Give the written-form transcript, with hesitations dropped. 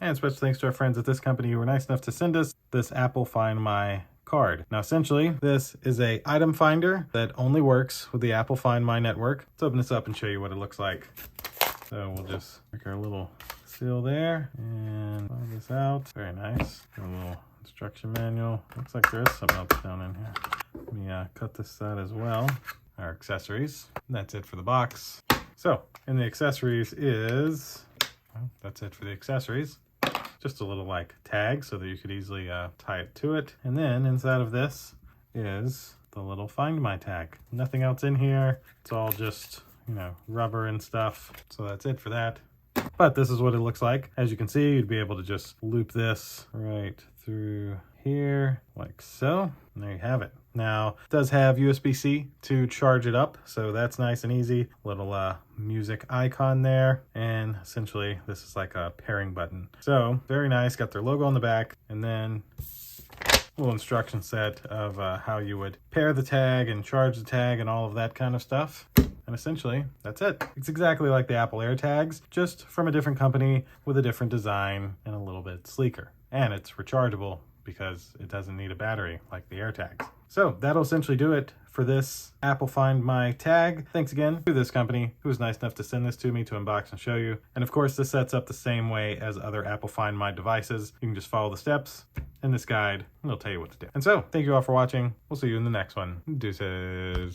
And special thanks to our friends at this company who were nice enough to send us this Apple Find My card. Now essentially, this is a item finder that only works with the Apple Find My network. Let's open this up and show you what it looks like. So we'll just make our little seal there and pull this out. Very nice. A little instruction manual. Looks like there is something else down in here. Let me cut this side as well. Our accessories. That's it for the box. So in the accessories is, well, that's it for the accessories. Just a little like tag so that you could easily tie it to it. And then inside of this is the little Find My tag. Nothing else in here. It's all just, you know, rubber and stuff. So that's it for that. But this is what it looks like. As you can see, you'd be able to just loop this right through here like so. And there you have it. Now, it does have USB-C to charge it up, so that's nice and easy. Little music icon there, and essentially this is like a pairing button. So very nice, got their logo on the back, and then a little instruction set of how you would pair the tag and charge the tag and all of that kind of stuff. And essentially, that's it. It's exactly like the Apple AirTags, just from a different company with a different design and a little bit sleeker. And it's rechargeable because it doesn't need a battery like the AirTags. So that'll essentially do it for this Apple Find My tag. Thanks again to this company who was nice enough to send this to me to unbox and show you. And of course, this sets up the same way as other Apple Find My devices. You can just follow the steps in this guide and it'll tell you what to do. And so, thank you all for watching. We'll see you in the next one. Deuces.